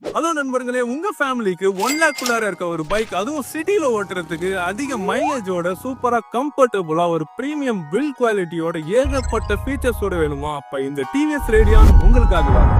Hello நண்பர்களே, உங்க ஃபேமிலிக்கு 1 lakh குள்ளார இருக்க ஒரு பைக், அதுவும் சிட்டில ஓட்டுறதுக்கு அதிக மைலேஜோட சூப்பரா கம்ஃபர்டபுளா ஒரு பிரீமியம் பில்ட் குவாலிட்டியோட ஏகப்பட்ட ஃபீச்சர்ஸோட வேணுமா? அப்ப இந்த டிவிஎஸ் ரேடியான் உங்களுக்காக தான்.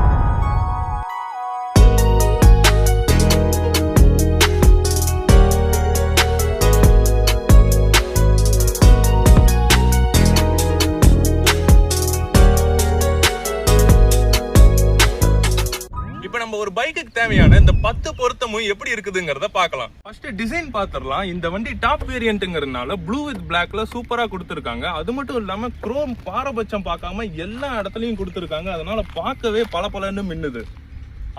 இப்ப நம்ம ஒரு பைக்குக்கு தேவையான இந்த 10 பொருத்தமும் எப்படி இருக்குதுங்கிறத பார்க்கலாம். ஃபர்ஸ்ட் டிசைன் பாத்துறலாம். இந்த வண்டி டாப் வேரியன்ட்ங்கிறதுனால ப்ளூ வித் பிளாக்ல சூப்பரா கொடுத்திருக்காங்க. அது மட்டும் இல்லாம குரோம் பாரபட்சம் பார்க்காம எல்லா இடத்துலயும் கொடுத்திருக்காங்க. அதனால பார்க்கவே பளபளன்னு மின்னுது.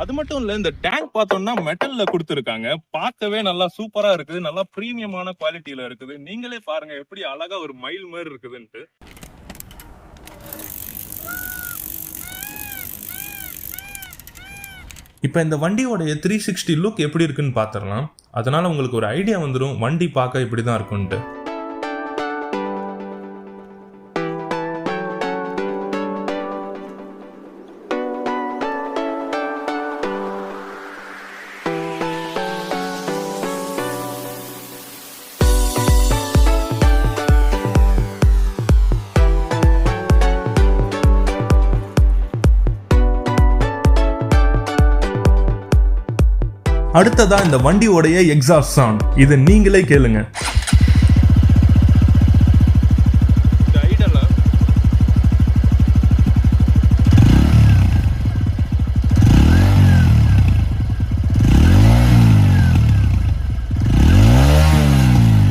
அது மட்டும் இல்ல, இந்த டேங்க் பார்த்தோம்னா மெட்டல்ல கொடுத்திருக்காங்க. பார்க்கவே நல்லா சூப்பரா இருக்குது. நல்லா பிரீமியமான குவாலிட்டியில இருக்குது. நீங்களே பாருங்க எப்படி அழகா ஒரு மயில் மாதிரி இருக்குதுன்ட்டு. இப்போ இந்த வண்டியோடைய 360 லுக் எப்படி இருக்குன்னு பார்த்துடலாம். அதனால உங்களுக்கு ஒரு ஐடியா வந்துடும் வண்டி பார்க்க இப்படி தான் இருக்குன்ட்டு. அடுத்ததா இந்த வண்டியோடைய எக்ஸாஸ்ட் சவுண்ட், இது நீங்களே கேளுங்க.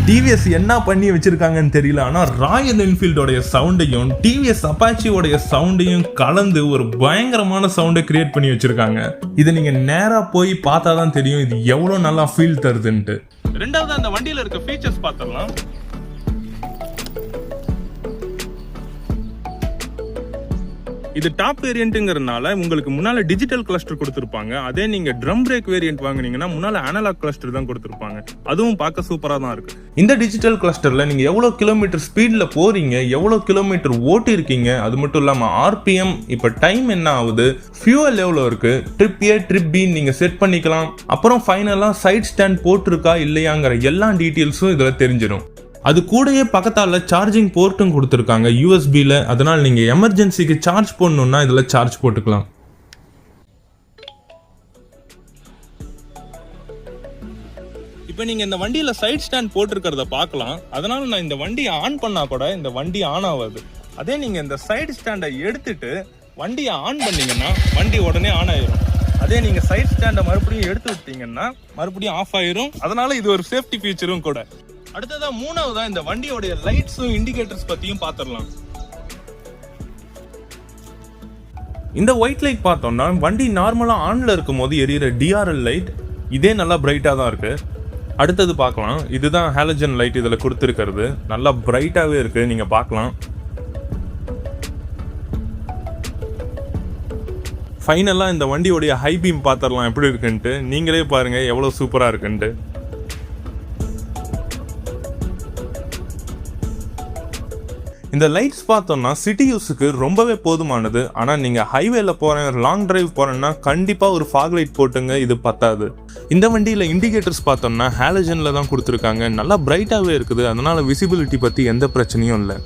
டிவிஎஸ் என்ன பண்ணி வச்சிருக்காங்கன்னு தெரியல, ஆனா ராயல் என்ஃபீல்டோடைய சவுண்டையும் டிவிஎஸ் அப்பாச்சியோடைய சவுண்டையும் கலந்து ஒரு பயங்கரமான சவுண்டை கிரியேட் பண்ணி வச்சிருக்காங்க. இதை நீங்க நேரா போய் பார்த்தாதான் தெரியும் இது எவ்வளவு நல்லா ஃபீல் தருதுன்ட்டு. ரெண்டாவது அந்த வண்டியில இருக்க ஃபீச்சர்ஸ் பார்த்தரலாம். இது டாப் வேரியன்ட்ங்கிறதுனால உங்களுக்கு முன்னால டிஜிட்டல் கிளஸ்டர் கொடுத்துருப்பாங்க. அதே நீங்க ட்ரம் பிரேக் வேரியன்ட் வாங்குனீங்கன்னா முன்னால அனலாக் கிளஸ்டர் தான் கொடுத்துருப்பாங்க. அதுவும் பார்க்க சூப்பரா தான் இருக்கு. இந்த டிஜிட்டல் கிளஸ்டர்ல நீங்க எவ்வளவு கிலோமீட்டர் ஸ்பீட்ல போறீங்க, எவ்வளவு கிலோமீட்டர் ஓட்டி இருக்கீங்க, அது மட்டும் இல்லாம ஆர்பிஎம், இப்ப டைம் என்ன ஆகுது, ஃபியூவல் எவ்வளவு இருக்கு, ட்ரிப் ஏ ட்ரிப் பி நீங்க செட் பண்ணிக்கலாம். அப்புறம் ஃபைனலா சைட் ஸ்டாண்ட் போட்டிருக்கா இல்லையாங்கிற எல்லா டீட்டெயில்ஸும் இதுல தெரிஞ்சிடும். அது கூடயே பக்கத்தால சார்ஜிங் போர்ட்டும் கொடுத்துருக்காங்க யூஎஸ்பில. அதனால நீங்க எமர்ஜென்சிக்கு சார்ஜ் போடணும்னா இதுல சார்ஜ் போட்டுக்கலாம். இப்போ நீங்க இந்த வண்டியில சைட் ஸ்டாண்ட் போட்டிருக்கிறத பார்க்கலாம். அதனால நான் இந்த வண்டியை ஆன் பண்ணா கூட இந்த வண்டி ஆன் ஆகாது. அதே நீங்க இந்த சைடு ஸ்டாண்டை எடுத்துட்டு வண்டியை ஆன் பண்ணீங்கன்னா வண்டி உடனே ஆன் ஆயிரும். அதே நீங்க சைட் ஸ்டாண்டை மறுபடியும் எடுத்து விட்டீங்கன்னா மறுபடியும் ஆஃப் ஆயிரும். அதனால இது ஒரு சேஃப்டி ஃபீச்சரும் கூட. அடுத்ததா மூணாவதா இந்த வண்டியோடைய லைட்ஸும் இண்டிகேட்டர்ஸ் பத்தியும் பாத்திரலாம். இந்த ஒயிட் லைட் பார்த்தோம்னா வண்டி நார்மலா ஆன்ல இருக்கும் போது எரியிற டிஆர்எல் லைட், இதே நல்லா பிரைட்டா தான் இருக்கு. அடுத்தது பார்க்கலாம். இதுதான் ஹாலஜன் லைட் இதுல கொடுத்துருக்கிறது. நல்லா பிரைட்டாவே இருக்கு, நீங்க பார்க்கலாம். ஃபைனலா இந்த வண்டியோடைய ஹை பீம் பாத்திரலாம் எப்படி இருக்குன்ட்டு. நீங்களே பாருங்க எவ்வளவு சூப்பரா இருக்குன்ட்டு. இந்த லைட்ஸ் பார்த்தோம்னா சிட்டி யூஸுக்கு ரொம்பவே போதுமானது. ஆனால் நீங்கள் ஹைவேல போகிறேன், லாங் டிரைவ் போகிறேன்னா கண்டிப்பாக ஒரு ஃபாக் லைட் போட்டுங்க, இது பத்தாது. இந்த வண்டியில் இண்டிகேட்டர்ஸ் பார்த்தோம்னா ஹாலஜனில் தான் கொடுத்துருக்காங்க. நல்லா பிரைட்டாகவே இருக்குது. அதனால விசிபிலிட்டி பற்றி எந்த பிரச்சனையும் இல்லை.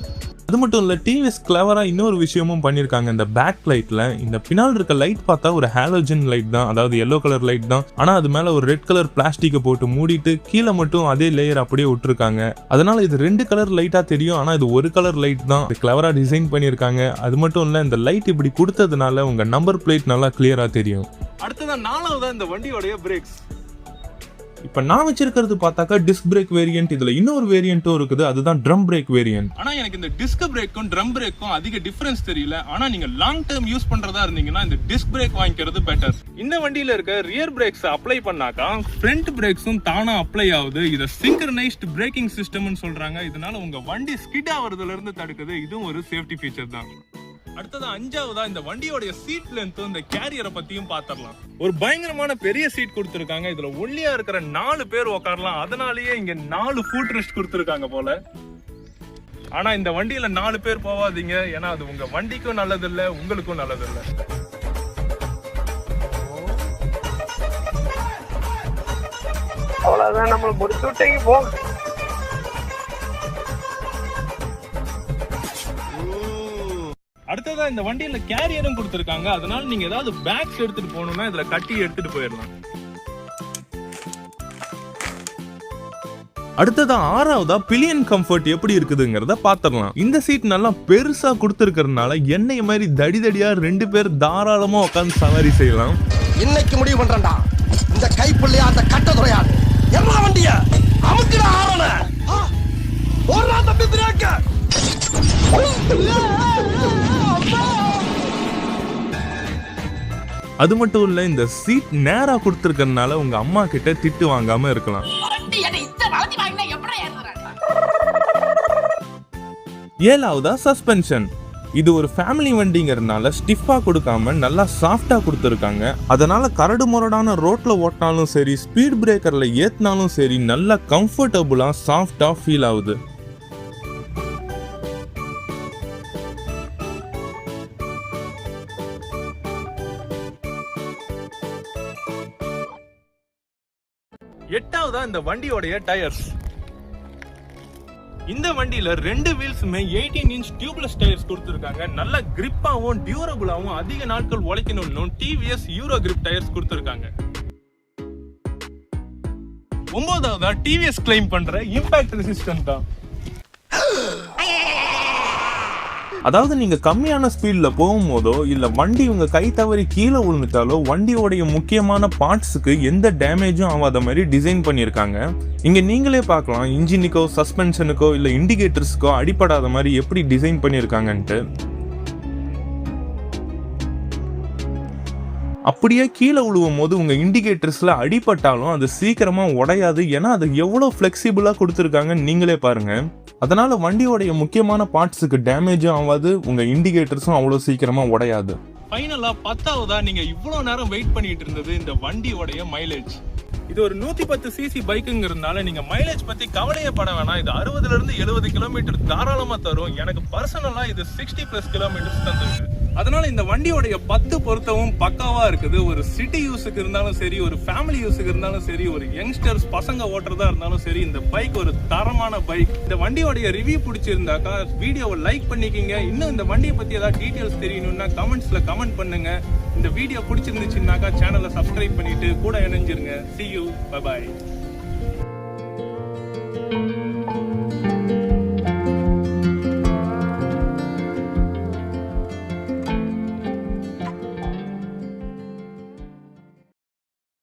அது மட்டும் இல்லை, டிவிஎஸ் கிளவராக இன்னொரு விஷயமும் பண்ணியிருக்காங்க. இந்த பேக் லைட்டில் இந்த பின்னால் இருக்க லைட் பார்த்தா ஒரு ஹாலோஜன் லைட் தான், அதாவது எல்லோ கலர் லைட் தான். ஆனால் அது மேலே ஒரு ரெட் கலர் பிளாஸ்டிக்கை போட்டு மூடிட்டு கீழே மட்டும் அதே லேயர் அப்படியே விட்டுருக்காங்க. அதனால இது 2 கலர் லைட்டாக தெரியும், ஆனால் இது ஒரு கலர் லைட் தான். கிளவராக டிசைன் பண்ணியிருக்காங்க. அது மட்டும் இல்லை, இந்த லைட் இப்படி கொடுத்ததுனால உங்கள் நம்பர் பிளேட் நல்லா கிளியராக தெரியும். அடுத்ததான் நாலாவதா இந்த வண்டியோடைய பிரேக்ஸ். இப்ப நான் வச்சிருக்கிறது பார்த்தாக்கா டிஸ்க் பிரேக் வேரியன்ட். இதுல இன்னொரு வேரியன்ட்டும் இருக்குது, அதுதான் ட்ரம் பிரேக் வேரியன்ட். ஆனா எனக்கு இந்த டிஸ்க் பிரேக்கும் ட்ரம் பிரேக்கும் அதிக டிஃபரன்ஸ் தெரியல. ஆனா நீங்க லாங் டர்ம் யூஸ் பண்றதா இருந்தீங்கன்னா இந்த டிஸ்க் பிரேக் வாங்கிக்கிறது பெட்டர். இந்த வண்டியில இருக்க ரியர் பிரேக்ஸ் அப்ளை பண்ணாக்கா ஃப்ரண்ட் பிரேக்ஸும் தானா அப்ளை ஆகுது. இத சிங்க்ரனைஸ்ட் பிரேக்கிங் சிஸ்டம்னு சொல்றாங்க. இதனால உங்க வண்டி ஸ்கிட் ஆவறதுல இருந்து தடுக்குது. இதுவும் ஒரு சேஃப்டி ஃபீச்சர் தான். அடுத்தது அஞ்சாவதா இந்த வண்டியோடைய சீட் லென்த்தும் இந்த கேரியரை பத்தியும் பாத்திரலாம். ஒரு பயங்கரமான பெரிய சீட் கொடுத்திருக்காங்க. இதுல ஒல்லியா இருக்கிற 4 பேர் உட்காரலாம். அதனாலேயே இங்க 4 ஃபுட் ரெஸ்ட் கொடுத்திருக்காங்க போல. ஆனா இந்த வண்டியில 4 பேர் போவாதீங்க, ஏன்னா அது உங்க வண்டிக்கும் நல்லது இல்ல, உங்களுக்கும் நல்லது இல்ல. அவ்வளவுதான், நம்மள முடிச்சு விட்டீங்க போங்க. அடுத்ததா இந்த வண்டியில கேரியரும் கொடுத்திருக்காங்க. அதனால நீங்க ஏதாவது பேக்ஸ் எடுத்துட்டு போகணும்னா இதுல கட்டி எடுத்துட்டு போயிடலாம். அடுத்ததா ஆறாவதா பிலியன் கம்ஃபர்ட் எப்படி இருக்குதுங்கிறத பாத்திரலாம். இந்த சீட் நல்லா பெருசா கொடுத்திருக்கிறதுனால எண்ணெய் மாதிரி தடிதடியா 2 பேர் தாராளமா உட்காந்து சவாரி செய்யலாம். இன்னைக்கு முடிவு பண்றேன்டா, இந்த கைப்புள்ளையா அந்த கட்டதுறையான் எல்லா வண்டிய அமுக்குடா ஆவன ஓடுறா தம்பி பிரேக்க. அது மட்டும் இல்ல, இந்த சீட் நேரா கொடுத்திருக்கிறதுனால உங்க அம்மா கிட்ட திட்டு வாங்காம இருக்கலாம். ஏழாவதா சஸ்பென்ஷன். இது ஒரு ஃபேமிலி வண்டிங்கிறதுனால ஸ்டிஃபா கொடுக்காம நல்லா சாஃப்டா கொடுத்துருக்காங்க. அதனால கரடு முரடான ரோட்ல ஓட்டினாலும் சரி, ஸ்பீட் பிரேக்கர்ல ஏத்தினாலும் சரி, நல்லா கம்ஃபர்டபுளா சாஃப்டா ஃபீல் ஆகுது. எட்டாவதா இந்த வண்டியோடைய டயர்ஸ். இந்த வண்டியில 2 வீல்ஸுமே 18 இன்ச் டியூப்லெஸ் டயர்ஸ் கொடுத்திருக்காங்க. நல்ல கிரிப்பாவும் டியூரபிளாவும் அதிக நாட்கள் உழைக்கணும்னு டிவிஎஸ் யூரோ கிரிப் டயர்ஸ் கொடுத்திருக்காங்க. 9வதா டிவிஎஸ் கிளைம் பண்ற இம்பாக்ட் ரெசிஸ்டன்ட் தான். அதாவது நீங்க கம்மியான ஸ்பீட்ல போகும்போதோ இல்ல வண்டி உங்க கை தவறி கீழே விழுந்துட்டாலோ வண்டியோடைய முக்கியமான பார்ட்ஸுக்கு எந்த டேமேஜும் ஆகாத மாதிரி டிசைன் பண்ணியிருக்காங்க. இங்க நீங்களே பார்க்கலாம், இன்ஜினுக்கோ சஸ்பென்ஷனுக்கோ இல்ல இண்டிகேட்டர்ஸ்க்கோ அடிபடாத மாதிரி எப்படி டிசைன் பண்ணியிருக்காங்கன்ட்டு. அப்படியே கீழே விழுவும் போது உங்க இண்டிகேட்டர்ஸ்ல அடிபட்டாலும் அது சீக்கிரமா உடையாது. ஏன்னா அது எவ்வளவு பிளெக்சிபிளா கொடுத்துருக்காங்க நீங்களே பாருங்க. அதனால வண்டியோடைய முக்கியமான பார்ட்ஸுக்கு டேமேஜும் ஆகாது, உங்க இண்டிகேட்டர்ஸும் அவ்வளவு சீக்கிரமா உடையாது. ஃபைனலா 10வதா நீங்க இவ்வளவு நேரம் வெயிட் பண்ணிட்டு இருந்தது இந்த வண்டியோடைய மைலேஜ். இது ஒரு 110 சிசி பைக்குங்கிறதுனால நீங்க மைலேஜ் பத்தி கவலையே பட வேணாம். இது 60ல இருந்து 70 கிலோமீட்டர் தாராளமா தரும். எனக்கு பர்சனலா இது 60+ கிலோமீட்டர்ஸ் தந்துருக்கு. அதனால இந்த வண்டியோடைய 10 பொருத்தமும் பக்காவா இருக்குது. ஒரு சிட்டி யூஸுக்கு இருந்தாலும் சரி, ஒரு ஃபேமிலி யூஸுக்கு இருந்தாலும் சரி, ஒரு யங்ஸ்டர்ஸ் பசங்க ஓட்டுறதா இருந்தாலும் சரி, இந்த பைக் ஒரு தரமான பைக். இந்த வண்டியோடைய ரிவ்யூ பிடிச்சிருந்தாக்கா வீடியோவை லைக் பண்ணிக்கிங்க. இன்னும் இந்த வண்டியை பத்தி ஏதாவது டீடைல்ஸ் தெரியணும்னா கமெண்ட்ஸ்ல கமெண்ட் பண்ணுங்க. இந்த வீடியோ பிடிச்சிருந்துச்சுன்னாக்கா சேனலை சப்ஸ்கிரைப் பண்ணிட்டு கூட இணைஞ்சிருங்க. See you. Bye bye.